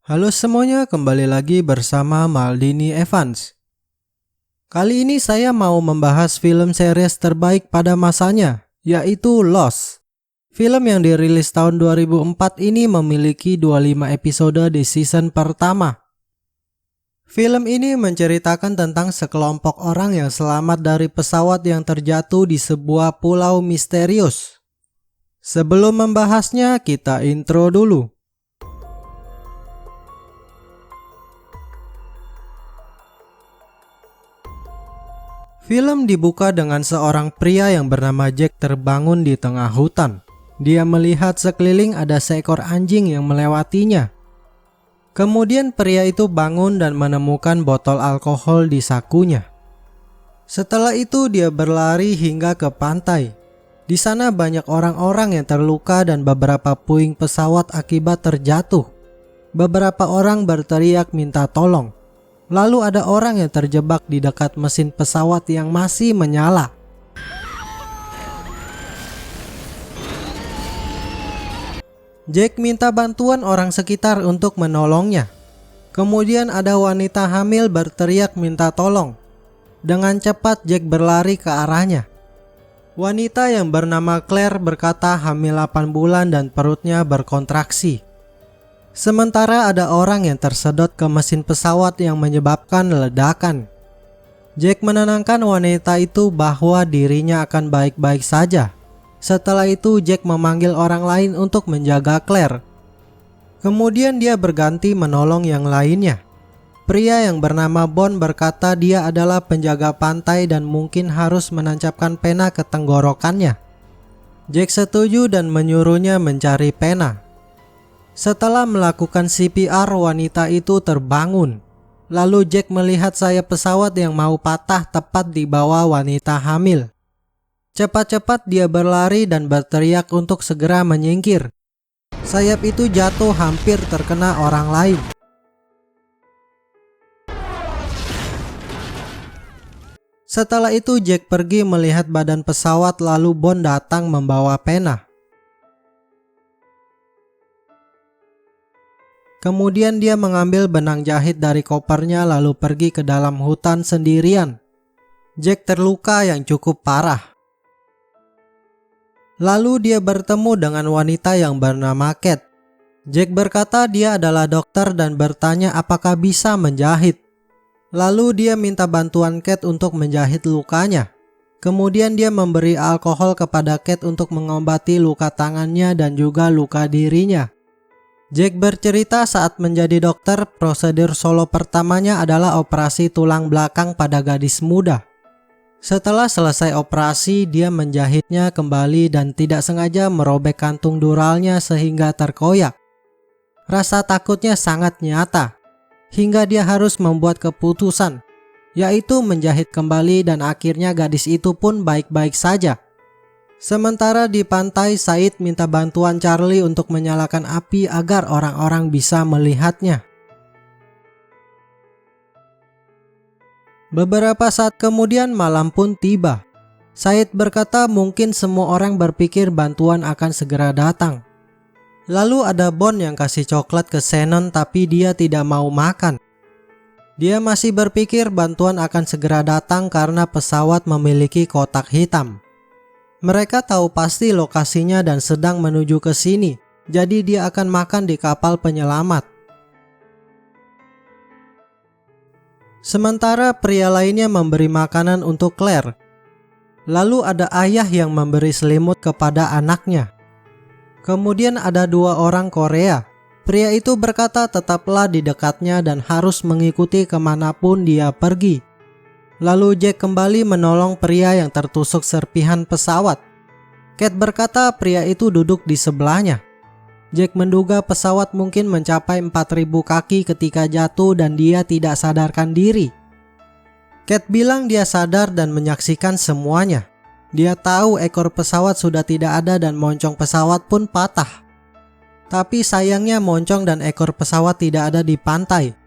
Halo semuanya, kembali lagi bersama Maldini Evans. Kali ini saya mau membahas film series terbaik pada masanya, yaitu Lost. Film yang dirilis tahun 2004 ini memiliki 25 episode di season pertama. Film ini menceritakan tentang sekelompok orang yang selamat dari pesawat yang terjatuh di sebuah pulau misterius. Sebelum membahasnya, kita intro dulu. Film dibuka dengan seorang pria yang bernama Jack terbangun di tengah hutan. Dia melihat sekeliling ada seekor anjing yang melewatinya. Kemudian pria itu bangun dan menemukan botol alkohol di sakunya. Setelah itu dia berlari hingga ke pantai. Di sana banyak orang-orang yang terluka dan beberapa puing pesawat akibat terjatuh. Beberapa orang berteriak minta tolong. Lalu ada orang yang terjebak di dekat mesin pesawat yang masih menyala. Jack minta bantuan orang sekitar untuk menolongnya. Kemudian ada wanita hamil berteriak minta tolong. Dengan cepat Jack berlari ke arahnya. Wanita yang bernama Claire berkata hamil 8 bulan dan perutnya berkontraksi. Sementara ada orang yang tersedot ke mesin pesawat yang menyebabkan ledakan. Jack menenangkan wanita itu bahwa dirinya akan baik-baik saja. Setelah itu Jack memanggil orang lain untuk menjaga Claire. Kemudian dia berganti menolong yang lainnya. Pria yang bernama Bond berkata dia adalah penjaga pantai dan mungkin harus menancapkan pena ke tenggorokannya. Jack setuju dan menyuruhnya mencari pena. Setelah melakukan CPR, wanita itu terbangun. Lalu Jack melihat sayap pesawat yang mau patah tepat di bawah wanita hamil. Cepat-cepat dia berlari dan berteriak untuk segera menyingkir. Sayap itu jatuh hampir terkena orang lain. Setelah itu Jack pergi melihat badan pesawat, lalu Bond datang membawa pena. Kemudian dia mengambil benang jahit dari kopernya lalu pergi ke dalam hutan sendirian. Jack terluka yang cukup parah. Lalu dia bertemu dengan wanita yang bernama Kate. Jack berkata dia adalah dokter dan bertanya apakah bisa menjahit. Lalu dia minta bantuan Kate untuk menjahit lukanya. Kemudian dia memberi alkohol kepada Kate untuk mengobati luka tangannya dan juga luka dirinya. Jack bercerita saat menjadi dokter, prosedur solo pertamanya adalah operasi tulang belakang pada gadis muda. Setelah selesai operasi, dia menjahitnya kembali dan tidak sengaja merobek kantung duralnya sehingga terkoyak. Rasa takutnya sangat nyata, hingga dia harus membuat keputusan, yaitu menjahit kembali dan akhirnya gadis itu pun baik-baik saja. Sementara di pantai, Said minta bantuan Charlie untuk menyalakan api agar orang-orang bisa melihatnya. Beberapa saat kemudian malam pun tiba. Said berkata mungkin semua orang berpikir bantuan akan segera datang. Lalu ada Bond yang kasih coklat ke Shannon tapi dia tidak mau makan. Dia masih berpikir bantuan akan segera datang karena pesawat memiliki kotak hitam. Mereka tahu pasti lokasinya dan sedang menuju ke sini, jadi dia akan makan di kapal penyelamat. Sementara pria lainnya memberi makanan untuk Claire. Lalu ada ayah yang memberi selimut kepada anaknya. Kemudian ada 2 orang Korea. Pria itu berkata tetaplah di dekatnya dan harus mengikuti kemanapun dia pergi. Lalu Jack kembali menolong pria yang tertusuk serpihan pesawat. Kate berkata pria itu duduk di sebelahnya. Jack menduga pesawat mungkin mencapai 4.000 kaki ketika jatuh dan dia tidak sadarkan diri. Kate bilang dia sadar dan menyaksikan semuanya. Dia tahu ekor pesawat sudah tidak ada dan moncong pesawat pun patah. Tapi sayangnya moncong dan ekor pesawat tidak ada di pantai.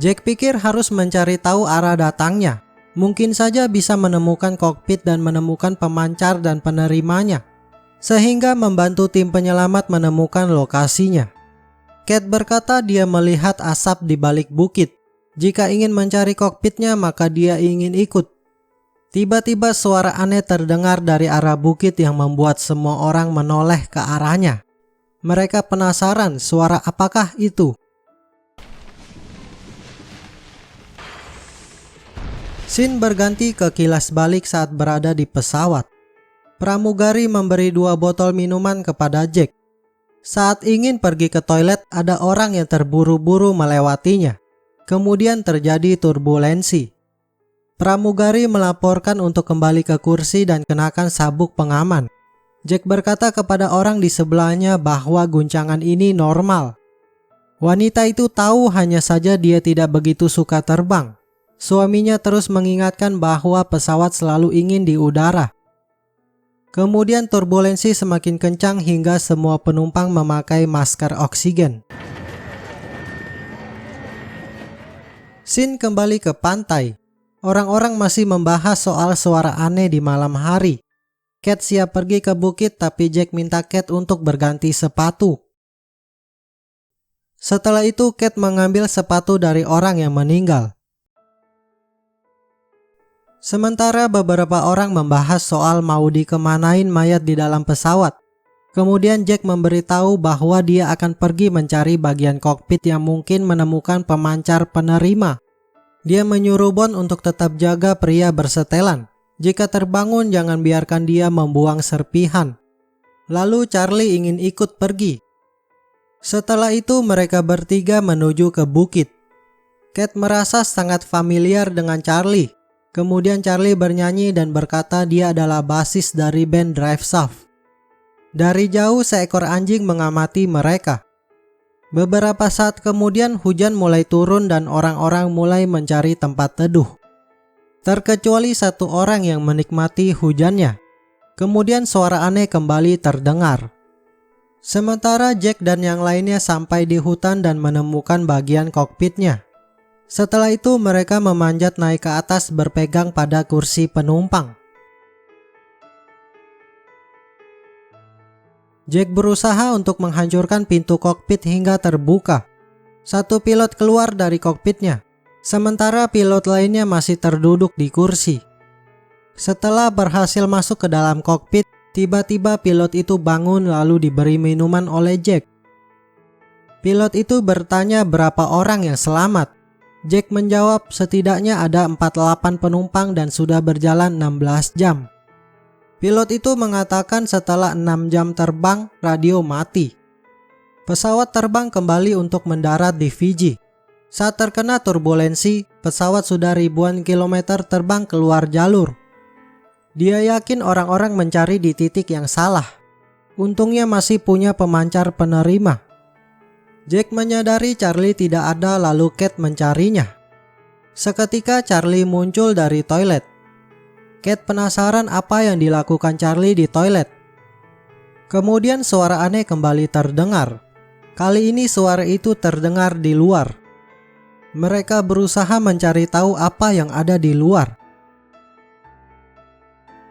Jack pikir harus mencari tahu arah datangnya. Mungkin saja bisa menemukan kokpit dan menemukan pemancar dan penerimanya, sehingga membantu tim penyelamat menemukan lokasinya. Cat berkata dia melihat asap di balik bukit. Jika ingin mencari kokpitnya maka dia ingin ikut. Tiba-tiba suara aneh terdengar dari arah bukit yang membuat semua orang menoleh ke arahnya. Mereka penasaran suara apakah itu. Scene berganti ke kilas balik saat berada di pesawat. Pramugari memberi 2 botol minuman kepada Jack. Saat ingin pergi ke toilet, ada orang yang terburu-buru melewatinya. Kemudian terjadi turbulensi. Pramugari melaporkan untuk kembali ke kursi dan kenakan sabuk pengaman. Jack berkata kepada orang di sebelahnya bahwa guncangan ini normal. Wanita itu tahu, hanya saja dia tidak begitu suka terbang. Suaminya terus mengingatkan bahwa pesawat selalu ingin di udara. Kemudian turbulensi semakin kencang hingga semua penumpang memakai masker oksigen. Scene kembali ke pantai. Orang-orang masih membahas soal suara aneh di malam hari. Cat siap pergi ke bukit tapi Jack minta Cat untuk berganti sepatu. Setelah itu Cat mengambil sepatu dari orang yang meninggal. Sementara beberapa orang membahas soal mau dikemanain mayat di dalam pesawat. Kemudian Jack memberitahu bahwa dia akan pergi mencari bagian kokpit yang mungkin menemukan pemancar penerima. Dia menyuruh Bond untuk tetap jaga pria bersetelan. Jika terbangun jangan biarkan dia membuang serpihan. Lalu Charlie ingin ikut pergi. Setelah itu mereka bertiga menuju ke bukit. Cat merasa sangat familiar dengan Charlie. Kemudian Charlie bernyanyi dan berkata dia adalah basis dari band Drive Shaft. Dari jauh seekor anjing mengamati mereka. Beberapa saat kemudian hujan mulai turun dan orang-orang mulai mencari tempat teduh. Terkecuali satu orang yang menikmati hujannya. Kemudian suara aneh kembali terdengar. Sementara Jack dan yang lainnya sampai di hutan dan menemukan bagian kokpitnya. Setelah itu mereka memanjat naik ke atas berpegang pada kursi penumpang. Jack berusaha untuk menghancurkan pintu kokpit hingga terbuka. Satu pilot keluar dari kokpitnya, sementara pilot lainnya masih terduduk di kursi. Setelah berhasil masuk ke dalam kokpit, tiba-tiba pilot itu bangun lalu diberi minuman oleh Jack. Pilot itu bertanya berapa orang yang selamat. Jack menjawab setidaknya ada 48 penumpang dan sudah berjalan 16 jam. Pilot itu mengatakan setelah 6 jam terbang, radio mati. Pesawat terbang kembali untuk mendarat di Fiji. Saat terkena turbulensi, pesawat sudah ribuan kilometer terbang keluar jalur. Dia yakin orang-orang mencari di titik yang salah. Untungnya masih punya pemancar penerima. Jack menyadari Charlie tidak ada lalu Cat mencarinya. Seketika Charlie muncul dari toilet. Cat penasaran apa yang dilakukan Charlie di toilet. Kemudian suara aneh kembali terdengar. Kali ini suara itu terdengar di luar. Mereka berusaha mencari tahu apa yang ada di luar.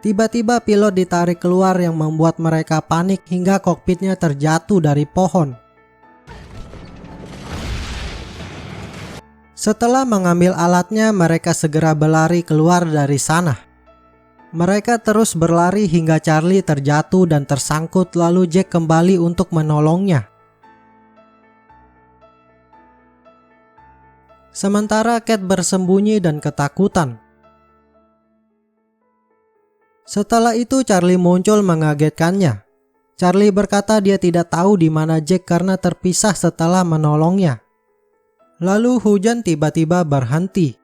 Tiba-tiba pilot ditarik keluar yang membuat mereka panik hingga kokpitnya terjatuh dari pohon. Setelah mengambil alatnya, mereka segera berlari keluar dari sana. Mereka terus berlari hingga Charlie terjatuh dan tersangkut, lalu Jack kembali untuk menolongnya. Sementara Cat bersembunyi dan ketakutan. Setelah itu Charlie muncul mengagetkannya. Charlie berkata dia tidak tahu di mana Jack karena terpisah setelah menolongnya. Lalu hujan tiba-tiba berhenti.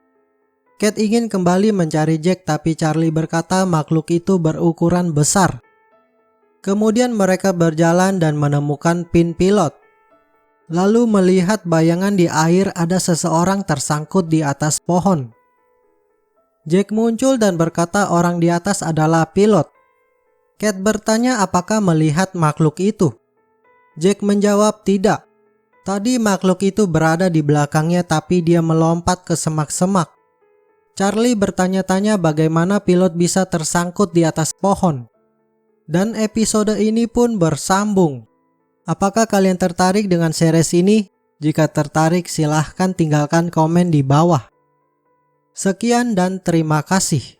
Cat ingin kembali mencari Jack tapi Charlie berkata makhluk itu berukuran besar. Kemudian mereka berjalan dan menemukan pin pilot. Lalu melihat bayangan di air ada seseorang tersangkut di atas pohon. Jack muncul dan berkata orang di atas adalah pilot. Cat bertanya apakah melihat makhluk itu. Jack menjawab tidak. Tadi makhluk itu berada di belakangnya tapi dia melompat ke semak-semak. Charlie bertanya-tanya bagaimana pilot bisa tersangkut di atas pohon. Dan episode ini pun bersambung. Apakah kalian tertarik dengan series ini? Jika tertarik, silahkan tinggalkan komen di bawah. Sekian dan terima kasih.